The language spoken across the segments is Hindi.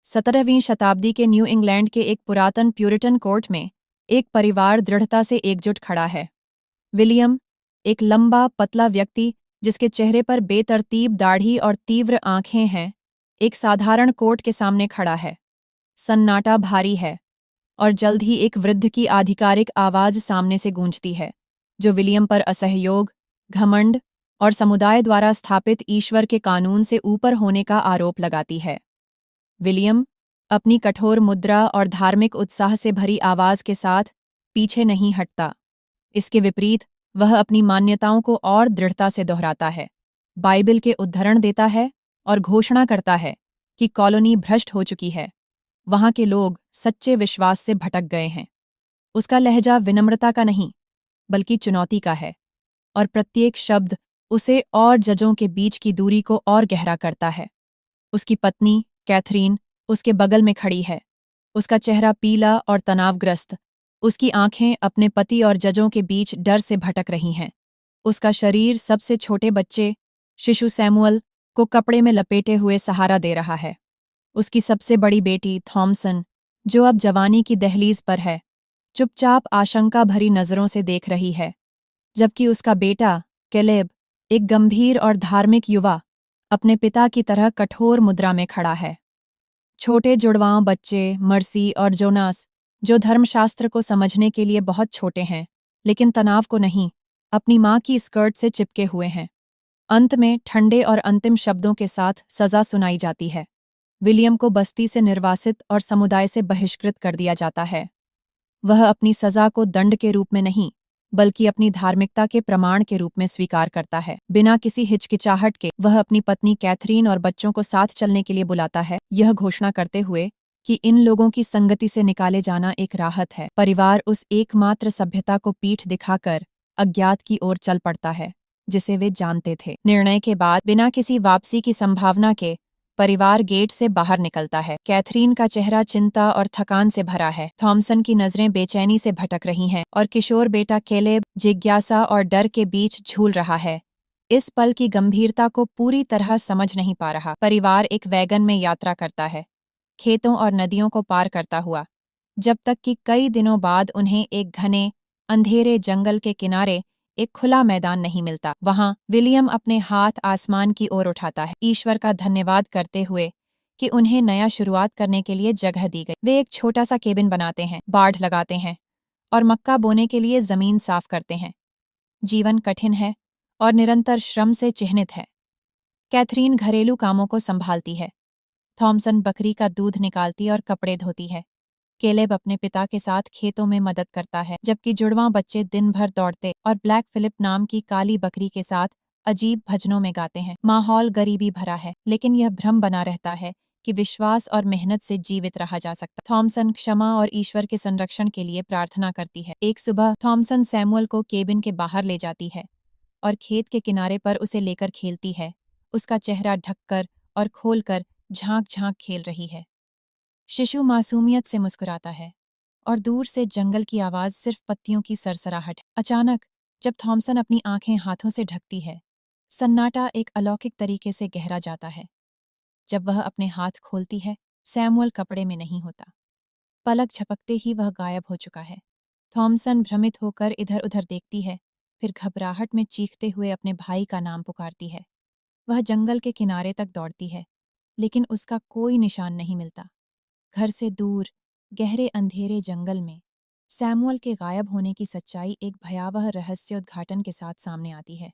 17वीं शताब्दी के न्यू इंग्लैंड के एक पुरातन प्यूरिटन कोर्ट में एक परिवार दृढ़ता से एकजुट खड़ा है। विलियम, एक लंबा पतला व्यक्ति जिसके चेहरे पर बेतरतीब दाढ़ी और तीव्र आंखें हैं, एक साधारण कोर्ट के सामने खड़ा है। सन्नाटा भारी है और जल्द ही एक वृद्ध की आधिकारिक आवाज सामने से गूंजती है, जो विलियम पर असहयोग, घमंड और समुदाय द्वारा स्थापित ईश्वर के कानून से ऊपर होने का आरोप लगाती है। विलियम अपनी कठोर मुद्रा और धार्मिक उत्साह से भरी आवाज के साथ पीछे नहीं हटता। इसके विपरीत वह अपनी मान्यताओं को और दृढ़ता से दोहराता है, बाइबल के उद्धरण देता है और घोषणा करता है कि कॉलोनी भ्रष्ट हो चुकी है, वहां के लोग सच्चे विश्वास से भटक गए हैं। उसका लहजा विनम्रता का नहीं, बल्कि चुनौती का है, और प्रत्येक शब्द उसे और जजों के बीच की दूरी को और गहरा करता है। उसकी पत्नी कैथरीन उसके बगल में खड़ी है, उसका चेहरा पीला और तनावग्रस्त, उसकी आंखें अपने पति और जजों के बीच डर से भटक रही हैं। उसका शरीर सबसे छोटे बच्चे, शिशु सैमुअल, को कपड़े में लपेटे हुए सहारा दे रहा है। उसकी सबसे बड़ी बेटी थॉमसन, जो अब जवानी की दहलीज पर है, चुपचाप आशंका भरी नजरों से देख रही है, जबकि उसका बेटा कैलेब, एक गंभीर और धार्मिक युवा, अपने पिता की तरह कठोर मुद्रा में खड़ा है। छोटे जुड़वां बच्चे मर्सी और जोनास, जो धर्मशास्त्र को समझने के लिए बहुत छोटे हैं, लेकिन तनाव को नहीं, अपनी मां की स्कर्ट से चिपके हुए हैं। अंत में ठंडे और अंतिम शब्दों के साथ सजा सुनाई जाती है। विलियम को बस्ती से निर्वासित और समुदाय से बहिष्कृत कर दिया जाता है। वह अपनी सजा को दंड के रूप में नहीं, बल्कि अपनी धार्मिकता के प्रमाण के रूप में स्वीकार करता है। बिना किसी हिचकिचाहट के वह अपनी पत्नी कैथरीन और बच्चों को साथ चलने के लिए बुलाता है, यह घोषणा करते हुए कि इन लोगों की संगति से निकाले जाना एक राहत है। परिवार उस एकमात्र सभ्यता को पीठ दिखाकर अज्ञात की ओर चल पड़ता है, जिसे वे जानते थे। निर्णय के बाद बिना किसी वापसी की संभावना के परिवार गेट से बाहर निकलता है। कैथरीन का चेहरा चिंता और थकान से भरा है। थॉमसन की नजरें बेचैनी से भटक रही हैं और किशोर बेटा कैलेब जिज्ञासा और डर के बीच झूल रहा है, इस पल की गंभीरता को पूरी तरह समझ नहीं पा रहा। परिवार एक वैगन में यात्रा करता है, खेतों और नदियों को पार करता हुआ, जब तक कि कई दिनों बाद उन्हें एक घने अंधेरे जंगल के किनारे एक खुला मैदान नहीं मिलता। वहां विलियम अपने हाथ आसमान की ओर उठाता है, ईश्वर का धन्यवाद करते हुए कि उन्हें नया शुरुआत करने के लिए जगह दी गई। वे एक छोटा सा केबिन बनाते हैं, बाढ़ लगाते हैं और मक्का बोने के लिए जमीन साफ करते हैं। जीवन कठिन है और निरंतर श्रम से चिह्नित है। कैथरीन घरेलू कामों को संभालती है, थॉमसन बकरी का दूध निकालती और कपड़े धोती है। कैलेब अपने पिता के साथ खेतों में मदद करता है, जबकि जुड़वां बच्चे दिन भर दौड़ते और ब्लैक फिलिप नाम की काली बकरी के साथ अजीब भजनों में गाते हैं। माहौल गरीबी भरा है, लेकिन यह भ्रम बना रहता है कि विश्वास और मेहनत से जीवित रहा जा सकता। थॉमसन क्षमा और ईश्वर के संरक्षण के लिए प्रार्थना करती है। एक सुबह थॉमसन सैमुअल को केबिन के बाहर ले जाती है और खेत के किनारे पर उसे लेकर खेलती है, उसका चेहरा ढककर और खोलकर झांक झांक खेल रही है। शिशु मासूमियत से मुस्कुराता है और दूर से जंगल की आवाज सिर्फ पत्तियों की सरसराहट है। अचानक जब थॉमसन अपनी आंखें हाथों से ढकती है, सन्नाटा एक अलौकिक तरीके से गहरा जाता है। जब वह अपने हाथ खोलती है, सैमुअल कपड़े में नहीं होता। पलक झपकते ही वह गायब हो चुका है। थॉमसन भ्रमित होकर इधर उधर देखती है, फिर घबराहट में चीखते हुए अपने भाई का नाम पुकारती है। वह जंगल के किनारे तक दौड़ती है, लेकिन उसका कोई निशान नहीं मिलता। घर से दूर गहरे अंधेरे जंगल में सैमुअल के गायब होने की सच्चाई एक भयावह रहस्योद्घाटन के साथ सामने आती है।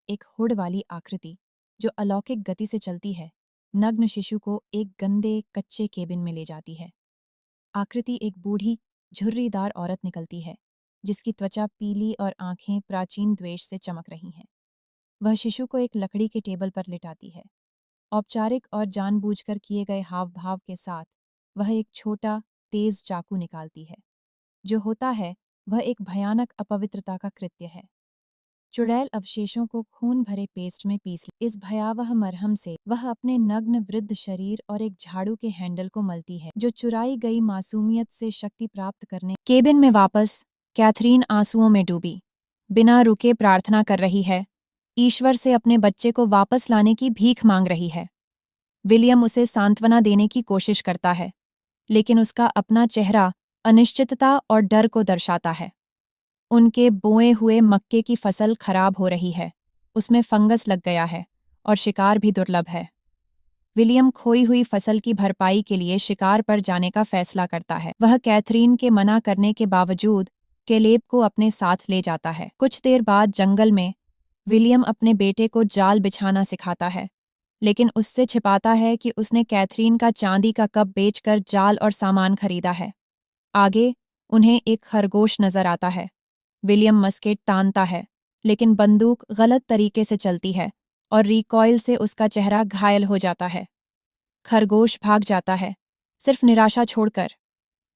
एक हुड वाली आकृति जो अलौकिक गति से चलती है, नग्न शिशु को एक गंदे कच्चे केबिन में ले जाती है। आकृति एक बूढ़ी झुर्रीदार औरत निकलती है, जिसकी त्वचा पीली और आंखें प्राचीन द्वेष से चमक रही हैं। वह शिशु को एक लकड़ी के टेबल पर लिटाती है। औपचारिक और जानबूझकर किए गए हाव भाव के साथ वह एक छोटा तेज चाकू निकालती है। जो होता है वह एक भयानक अपवित्रता का कृत्य है। चुड़ैल अवशेषों को खून भरे पेस्ट में पीस इस भयावह मरहम से वह अपने नग्न वृद्ध शरीर और एक झाड़ू के हैंडल को मलती है, जो चुराई गई मासूमियत से शक्ति प्राप्त करने। केबिन में वापस कैथरीन आंसुओं में डूबी बिना रुके प्रार्थना कर रही है, ईश्वर से अपने बच्चे को वापस लाने की भीख मांग रही है। विलियम उसे सांत्वना देने की कोशिश करता है, लेकिन उसका अपना चेहरा अनिश्चितता और डर को दर्शाता है। उनके बोए हुए मक्के की फसल खराब हो रही है, उसमें फंगस लग गया है और शिकार भी दुर्लभ है। विलियम खोई हुई फसल की भरपाई के लिए शिकार पर जाने का फैसला करता है। वह कैथरीन के मना करने के बावजूद केलेब को अपने साथ ले जाता है। कुछ देर बाद जंगल में विलियम अपने बेटे को जाल बिछाना सिखाता है, लेकिन उससे छिपाता है कि उसने कैथरीन का चांदी का कप बेचकर जाल और सामान खरीदा है। आगे उन्हें एक खरगोश नजर आता है। विलियम मस्केट तानता है, लेकिन बंदूक गलत तरीके से चलती है और रिकॉइल से उसका चेहरा घायल हो जाता है। खरगोश भाग जाता है, सिर्फ निराशा छोड़कर।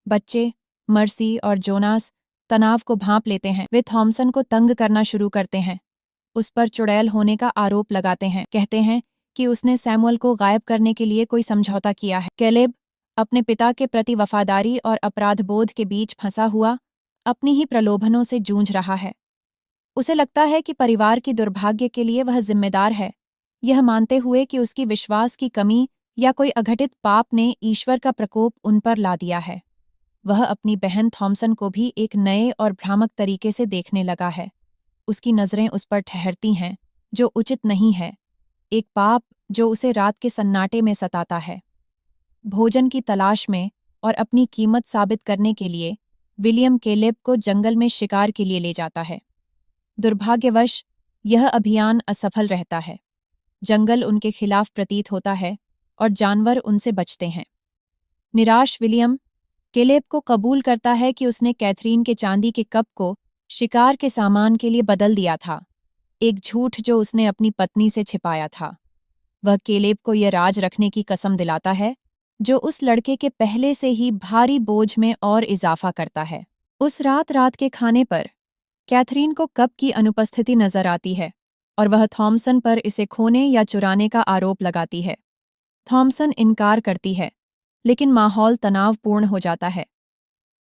बच्चे, मर्सी और जोनास तनाव को भांप लेते हैं। वे थॉमसन को तंग करना शुरू करते हैं, उस पर चुड़ैल होने का आरोप लगाते हैं। कहते हैं कि उसने सैमुअल को गायब करने के लिए कोई समझौता किया है। कैलेब अपने पिता के प्रति वफादारी और अपराधबोध के बीच फंसा हुआ अपनी ही प्रलोभनों से जूझ रहा है। उसे लगता है कि परिवार की दुर्भाग्य के लिए वह जिम्मेदार है, यह मानते हुए कि उसकी विश्वास की कमी या कोई अघटित पाप ने ईश्वर का प्रकोप उन पर ला दिया है। वह अपनी बहन थॉमसन को भी एक नए और भ्रामक तरीके से देखने लगा है। उसकी नजरें उस पर ठहरती हैं, जो उचित नहीं है, एक पाप जो उसे रात के सन्नाटे में सताता है। भोजन की तलाश में और अपनी कीमत साबित करने के लिए विलियम केलेब को जंगल में शिकार के लिए ले जाता है। दुर्भाग्यवश यह अभियान असफल रहता है। जंगल उनके खिलाफ प्रतीत होता है और जानवर उनसे बचते हैं। निराश विलियम केलेब को कबूल करता है कि उसने कैथरीन के चांदी के कप को शिकार के सामान के लिए बदल दिया था, एक झूठ जो उसने अपनी पत्नी से छिपाया था। वह केलेब को यह राज रखने की कसम दिलाता है, जो उस लड़के के पहले से ही भारी बोझ में और इजाफा करता है। उस रात के खाने पर कैथरीन को कप की अनुपस्थिति नजर आती है और वह थॉमसन पर इसे खोने या चुराने का आरोप लगाती है। थॉमसन इनकार करती है, लेकिन माहौल तनावपूर्ण हो जाता है।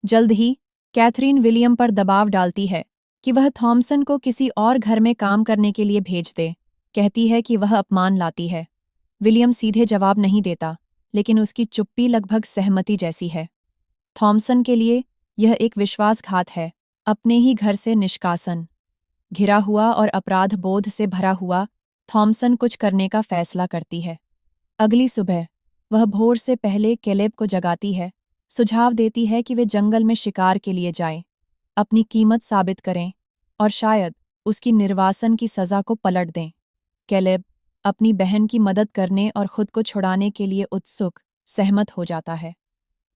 जल्द ही कैथरीन विलियम पर दबाव डालती है कि वह थॉमसन को किसी और घर में काम करने के लिए भेज दे। कहती है कि वह अपमान लाती है। विलियम सीधे जवाब नहीं देता, लेकिन उसकी चुप्पी लगभग सहमति जैसी है। थॉमसन के लिए यह एक विश्वासघात है, अपने ही घर से निष्कासन। घिरा हुआ और अपराध बोध से भरा हुआ, थॉमसन कुछ करने का फैसला करती है। अगली सुबह वह भोर से पहले केलेब को जगाती है, सुझाव देती है कि वे जंगल में शिकार के लिए जाएं, अपनी कीमत साबित करें और शायद उसकी निर्वासन की सजा को पलट दें। केलेब अपनी बहन की मदद करने और खुद को छुड़ाने के लिए उत्सुक सहमत हो जाता है।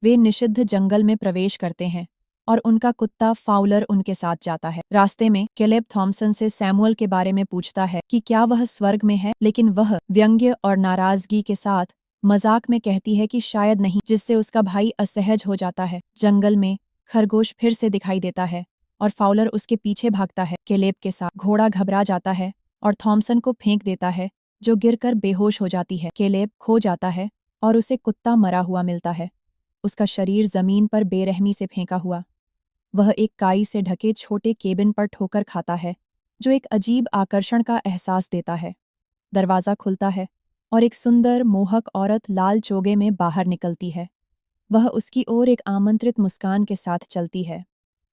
वे निषिद्ध जंगल में प्रवेश करते हैं और उनका कुत्ता फाउलर उनके साथ जाता है। रास्ते में केलेब थॉमसन से सैमुअल के बारे में पूछता है कि क्या वह स्वर्ग में है, लेकिन वह व्यंग्य और नाराजगी के साथ मजाक में कहती है कि शायद नहीं, जिससे उसका भाई असहज हो जाता है। जंगल में खरगोश फिर से दिखाई देता है और फाउलर उसके पीछे भागता है केलेब के साथ। घोड़ा घबरा जाता है और थॉमसन को फेंक देता है, जो गिरकर बेहोश हो जाती है। केलेब खो जाता है और उसे कुत्ता मरा हुआ मिलता है, उसका शरीर जमीन पर बेरहमी से फेंका हुआ। वह एक काई से ढके छोटे केबिन पर ठोकर खाता है, जो एक अजीब आकर्षण का एहसास देता है। दरवाजा खुलता है और एक सुंदर मोहक औरत लाल चोगे में बाहर निकलती है। वह उसकी ओर एक आमंत्रित मुस्कान के साथ चलती है।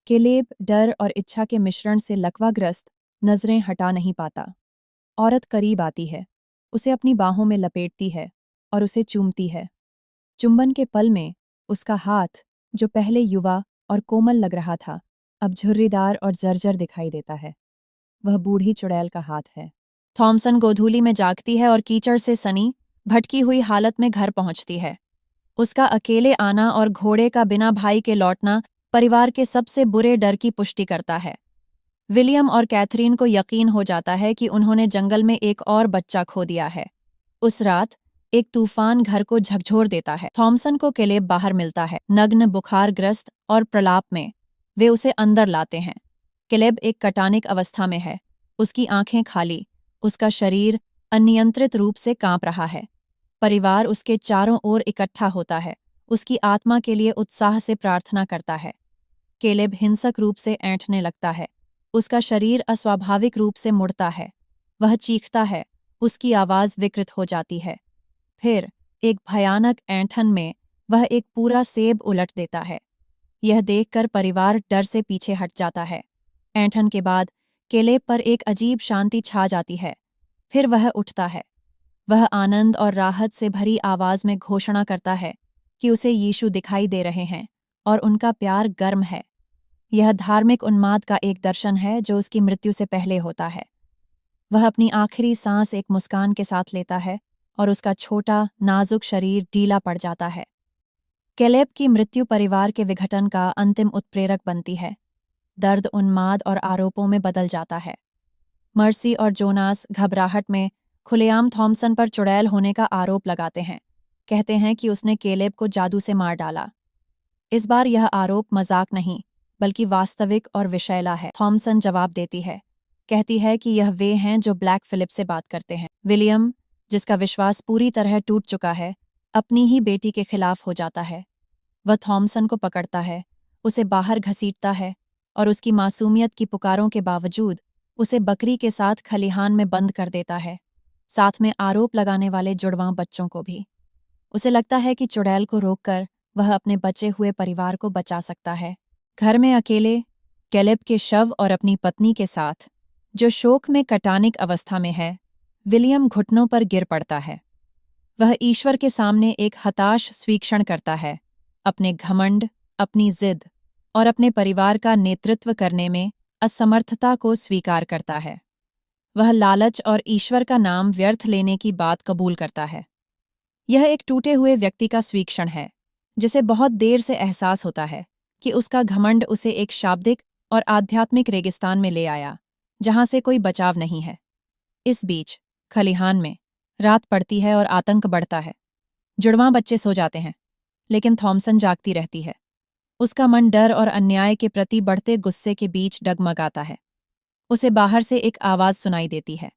केलेब डर और इच्छा के मिश्रण से लकवाग्रस्त नजरें हटा नहीं पाता। औरत करीब आती है, उसे अपनी बाहों में लपेटती है और उसे चूमती है। चुंबन के पल में उसका हाथ, जो पहले युवा और कोमल लग रहा था, अब झुर्रीदार और जर्जर दिखाई देता है। वह बूढ़ी चुड़ैल का हाथ है। थॉमसन गोधूली में जागती है और कीचड़ से सनी भटकी हुई हालत में घर पहुंचती है। उसका अकेले आना और घोड़े का बिना भाई के लौटना परिवार के सबसे बुरे डर की पुष्टि करता है। विलियम और कैथरीन को यकीन हो जाता है कि उन्होंने जंगल में एक और बच्चा खो दिया है। उस रात एक तूफान घर को झकझोर देता है। थॉमसन को केलेब बाहर मिलता है, नग्न, बुखारग्रस्त और प्रलाप में। वे उसे अंदर लाते हैं। केलेब एक कटानिक अवस्था में है, उसकी आंखें खाली, उसका शरीर अनियंत्रित रूप से कांप रहा है। परिवार उसके चारों ओर इकट्ठा होता है, उसकी आत्मा के लिए उत्साह से प्रार्थना करता है। केलेब हिंसक रूप से ऐंठने लगता है, उसका शरीर अस्वाभाविक रूप से मुड़ता है। वह चीखता है, उसकी आवाज विकृत हो जाती है। फिर एक भयानक ऐंठन में वह एक पूरा सेब उलट देता है। यह देखकर परिवार डर से पीछे हट जाता है। ऐंठन के बाद केलेब पर एक अजीब शांति छा जाती है। फिर वह उठता है। वह आनंद और राहत से भरी आवाज में घोषणा करता है कि उसे यीशु दिखाई दे रहे हैं और उनका प्यार गर्म है। यह धार्मिक उन्माद का एक दर्शन है जो उसकी मृत्यु से पहले होता है। वह अपनी आखिरी सांस एक मुस्कान के साथ लेता है और उसका छोटा नाजुक शरीर ढीला पड़ जाता है। कैलेब की मृत्यु परिवार के विघटन का अंतिम उत्प्रेरक बनती है। दर्द उन्माद और आरोपों में बदल जाता है। मर्सी और जोनास घबराहट में खुलेआम थॉमसन पर चुड़ैल होने का आरोप लगाते हैं। कहते हैं कि उसने केलेब को जादू से मार डाला। इस बार यह आरोप मजाक नहीं बल्कि वास्तविक और विषैला है। थॉमसन जवाब देती है। कहती है कि यह वे हैं जो ब्लैक फिलिप से बात करते हैं। विलियम, जिसका विश्वास पूरी तरह टूट चुका है, अपनी ही बेटी के खिलाफ हो जाता है। वह थॉमसन को पकड़ता है, उसे बाहर घसीटता है और उसकी मासूमियत की पुकारों के बावजूद उसे बकरी के साथ खलिहान में बंद कर देता है, साथ में आरोप लगाने वाले जुड़वां बच्चों को भी। उसे लगता है कि चुड़ैल को रोककर वह अपने बचे हुए परिवार को बचा सकता है। घर में अकेले कैलेब के शव और अपनी पत्नी के साथ, जो शोक में कटानिक अवस्था में है, विलियम घुटनों पर गिर पड़ता है। वह ईश्वर के सामने एक हताश स्वीक्षण करता है, अपने घमंड, अपनी जिद और अपने परिवार का नेतृत्व करने में असमर्थता को स्वीकार करता है। वह लालच और ईश्वर का नाम व्यर्थ लेने की बात कबूल करता है। यह एक टूटे हुए व्यक्ति का स्वीक्षण है, जिसे बहुत देर से एहसास होता है कि उसका घमंड उसे एक शाब्दिक और आध्यात्मिक रेगिस्तान में ले आया, जहां से कोई बचाव नहीं है। इस बीच खलिहान में रात पड़ती है और आतंक बढ़ता है। जुड़वां बच्चे सो जाते हैं, लेकिन थॉमसन जागती रहती है। उसका मन डर और अन्याय के प्रति बढ़ते गुस्से के बीच डगमगाता है। उसे बाहर से एक आवाज सुनाई देती है।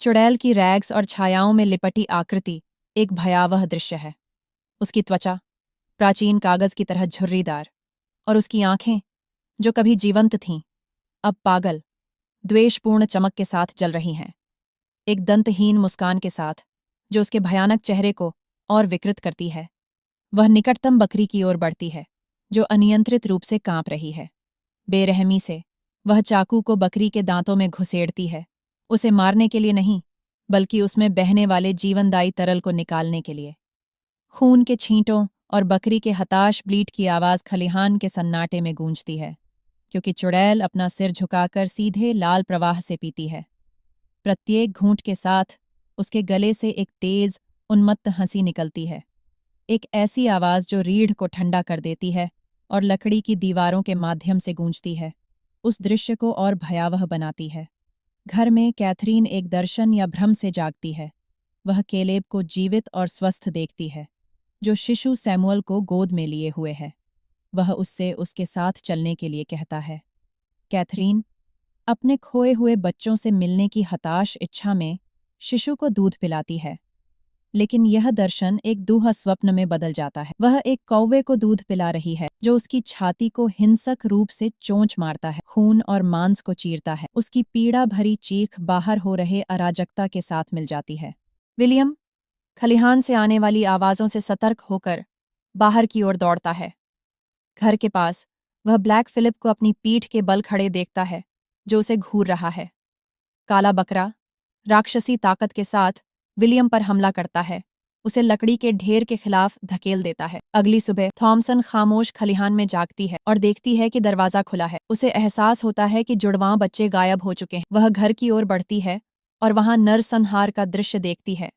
चुड़ैल की रैग्स और छायाओं में लिपटी आकृति एक भयावह दृश्य है। उसकी त्वचा प्राचीन कागज की तरह झुर्रीदार और उसकी आंखें, जो कभी जीवंत थीं, अब पागल, द्वेषपूर्ण चमक के साथ जल रही हैं। एक दंतहीन मुस्कान के साथ, जो उसके भयानक चेहरे को और विकृत करती है। वह निकटतम बकरी की ओर बढ़ती है, जो अनियंत्रित रूप से कांप रही है। बेरहमी से वह चाकू को बकरी के दांतों में घुसेड़ती है, उसे मारने के लिए नहीं, बल्कि उसमें बहने वाले जीवनदायी तरल को निकालने के लिए। खून के छींटों और बकरी के हताश ब्लीट की आवाज खलिहान के सन्नाटे में गूंजती है, क्योंकि चुड़ैल अपना सिर झुकाकर सीधे लाल प्रवाह से पीती है। प्रत्येक घूंट के साथ उसके गले से एक तेज, उन्मत्त हंसी निकलती है, एक ऐसी आवाज जो रीढ़ को ठंडा कर देती है और लकड़ी की दीवारों के माध्यम से गूंजती है, उस दृश्य को और भयावह बनाती है। घर में कैथरीन एक दर्शन या भ्रम से जागती है। वह केलेब को जीवित और स्वस्थ देखती है, जो शिशु सैमुअल को गोद में लिए हुए है। वह उससे उसके साथ चलने के लिए कहता है। कैथरीन अपने खोए हुए बच्चों से मिलने की हताश इच्छा में शिशु को दूध पिलाती है, लेकिन यह दर्शन एक दूहा स्वप्न में बदल जाता है। वह एक कौवे को दूध पिला रही है, जो उसकी छाती को हिंसक रूप से चोंच मारता है, खून और मांस को चीरता है। उसकी पीड़ा भरी चीख बाहर हो रहे अराजकता के साथ मिल जाती है। विलियम खलिहान से आने वाली आवाजों से सतर्क होकर बाहर की ओर दौड़ता है। घर के पास वह ब्लैक फिलिप को अपनी पीठ के बल खड़े देखता है, जो उसे घूर रहा है। काला बकरा राक्षसी ताकत के साथ विलियम पर हमला करता है, उसे लकड़ी के ढेर के खिलाफ धकेल देता है। अगली सुबह थॉमसन खामोश खलिहान में जागती है और देखती है कि दरवाजा खुला है। उसे एहसास होता है कि जुड़वां बच्चे गायब हो चुके हैं। वह घर की ओर बढ़ती है और वहां नरसंहार का दृश्य देखती है।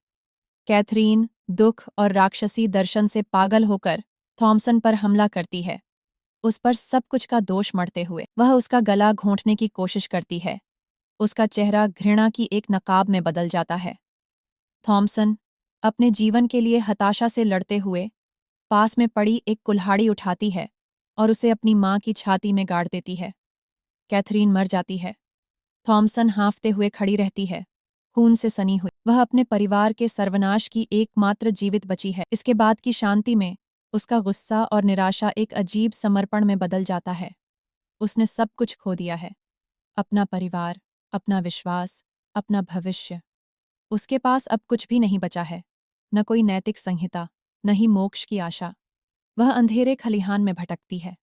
कैथरीन दुख और राक्षसी दर्शन से पागल होकर थॉमसन पर हमला करती है, उस पर सब कुछ का दोष मढ़ते हुए। वह उसका गला घोंटने की कोशिश करती है। उसका चेहरा घृणा की एक नकाब में बदल जाता है। थॉमसन अपने जीवन के लिए हताशा से लड़ते हुए पास में पड़ी एक कुल्हाड़ी उठाती है और उसे अपनी मां की छाती में गाड़ देती है। कैथरीन मर जाती है। थॉमसन हाँफते हुए खड़ी रहती है, खून से सनी हुई। वह अपने परिवार के सर्वनाश की एकमात्र जीवित बची है। इसके बाद की शांति में उसका गुस्सा और निराशा एक अजीब समर्पण में बदल जाता है। उसने सब कुछ खो दिया है, अपना परिवार, अपना विश्वास, अपना भविष्य। उसके पास अब कुछ भी नहीं बचा है। न कोई नैतिक संहिता, न ही मोक्ष की आशा। वह अंधेरे खलिहान में भटकती है।